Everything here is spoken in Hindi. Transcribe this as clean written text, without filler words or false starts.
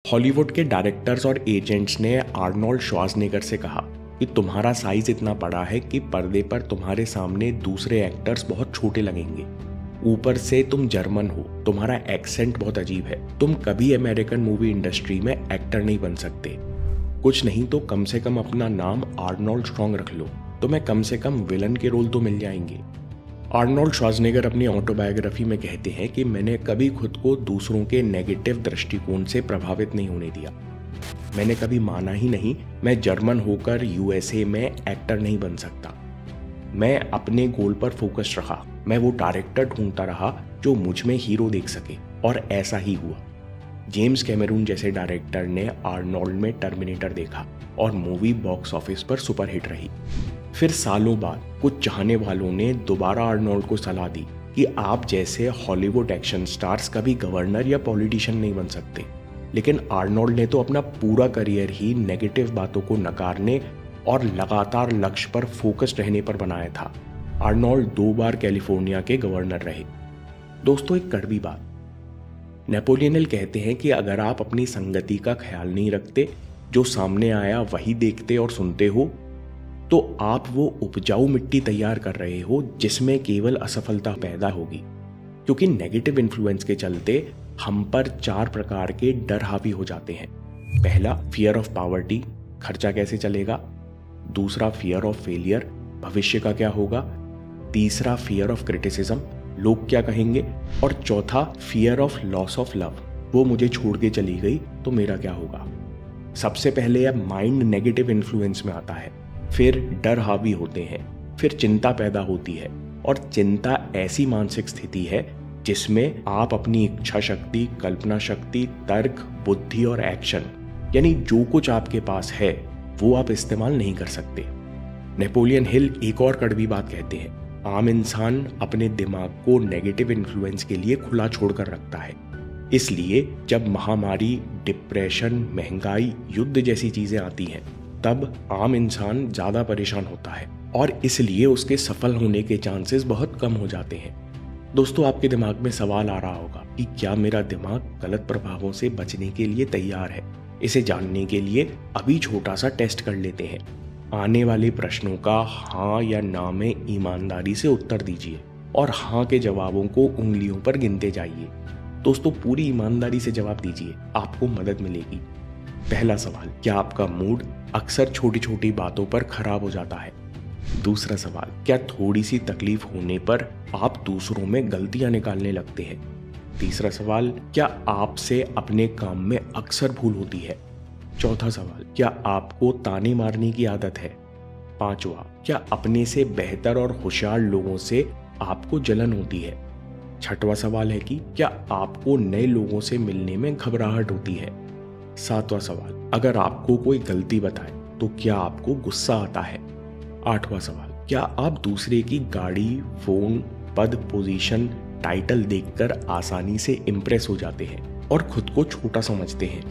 हॉलीवुड के डायरेक्टर्स और एजेंट्स ने आर्नोल्ड श्वार्ज़नेगर से कहा कि तुम्हारा साइज इतना बड़ा है कि पर्दे पर तुम्हारे सामने दूसरे एक्टर्स बहुत छोटे लगेंगे। ऊपर से तुम जर्मन हो, तुम्हारा एक्सेंट बहुत अजीब है, तुम कभी अमेरिकन मूवी इंडस्ट्री में एक्टर नहीं बन सकते। कुछ नहीं तो कम से कम अपना नाम आर्नोल्ड स्ट्रॉन्ग रख लो, तुम्हें कम से कम विलन के रोल तो मिल जाएंगे। आर्नोल्ड श्वार्ज़नेगर अपनी ऑटोबायोग्राफी में कहते हैं कि मैंने कभी खुद को दूसरों के नेगेटिव दृष्टिकोण से प्रभावित नहीं होने दिया। मैंने कभी माना ही नहीं मैं जर्मन होकर यूएसए में एक्टर नहीं बन सकता। मैं अपने गोल पर फोकस रहा, मैं वो डायरेक्टर ढूंढता रहा जो मुझ में हीरो देख सके, और ऐसा ही हुआ। जेम्स कैमरून जैसे डायरेक्टर ने आर्नोल्ड में टर्मिनेटर देखा और मूवी बॉक्स ऑफिस पर सुपरहिट रही। फिर सालों बाद कुछ चाहने वालों ने दोबारा आर्नोल्ड को सलाह दी कि आप जैसे हॉलीवुड एक्शन स्टार्स कभी गवर्नर या पॉलिटिशियन नहीं बन सकते। लेकिन आर्नोल्ड ने तो अपना पूरा करियर ही नेगेटिव बातों को नकारने और लगातार लक्ष्य पर फोकस्ड रहने पर बनाया था। आर्नोल्ड 2 बार कैलिफोर्निया के गवर्नर रहे। दोस्तों, एक कड़वी बात, नेपोलियन हिल कहते हैं कि अगर आप अपनी संगति का ख्याल नहीं रखते, जो सामने आया वही देखते और सुनते हो, तो आप वो उपजाऊ मिट्टी तैयार कर रहे हो जिसमें केवल असफलता पैदा होगी। क्योंकि नेगेटिव इन्फ्लुएंस के चलते हम पर 4 प्रकार के डर हावी हो जाते हैं। पहला, फियर ऑफ पॉवर्टी, खर्चा कैसे चलेगा। दूसरा, फियर ऑफ फेलियर, भविष्य का क्या होगा। तीसरा, फियर ऑफ क्रिटिसिज्म, लोग क्या कहेंगे। और चौथा, fear of loss of love, वो मुझे छोड़ के चली गई तो मेरा क्या होगा। सबसे पहले अब माइंड नेगेटिव इन्फ्लुएंस में आता है, फिर डर हावी होते हैं, फिर चिंता पैदा होती है, और चिंता ऐसी मानसिक स्थिति है जिसमें आप अपनी इच्छा शक्ति, कल्पना शक्ति, तर्क, बुद्धि और एक्शन, यानी जो कुछ आपके पास है वो आप इस्तेमाल नहीं कर सकते। नेपोलियन हिल एक और कड़वी बात कहते हैं, आम इंसान अपने दिमाग को नेगेटिव इन्फ्लुएंस के लिए खुला छोड़कर रखता है। इसलिए जब महामारी, डिप्रेशन, महंगाई, युद्ध जैसी चीजें आती हैं, तब आम इंसान ज्यादा परेशान होता है और इसलिए उसके सफल होने के चांसेस बहुत कम हो जाते हैं। दोस्तों, आपके दिमाग में सवाल आ रहा होगा कि क्या मेरा दिमाग गलत प्रभावों से बचने के लिए तैयार है। इसे जानने के लिए अभी छोटा सा टेस्ट कर लेते हैं। आने वाले प्रश्नों का हाँ या ना में ईमानदारी से उत्तर दीजिए और हाँ के जवाबों को उंगलियों पर गिनते जाइए। दोस्तों, पूरी ईमानदारी से जवाब दीजिए, आपको मदद मिलेगी। पहला सवाल, क्या आपका मूड अक्सर छोटी छोटी बातों पर खराब हो जाता है। दूसरा सवाल, क्या थोड़ी सी तकलीफ होने पर आप दूसरों में गलतियां निकालने लगते हैं। तीसरा सवाल, क्या आपसे अपने काम में अक्सर भूल होती है। चौथा सवाल, क्या आपको ताने मारने की आदत है। पांचवा, क्या अपने से बेहतर और होशियार लोगों से आपको जलन होती है। छठवां सवाल है कि क्या आपको नए लोगों से मिलने में घबराहट होती है। सातवां सवाल, अगर आपको कोई गलती बताए तो क्या आपको गुस्सा आता है। आठवां सवाल, क्या आप दूसरे की गाड़ी, फोन, पद, पोजीशन, टाइटल देखकर आसानी से इंप्रेस हो जाते हैं और खुद को छोटा समझते हैं।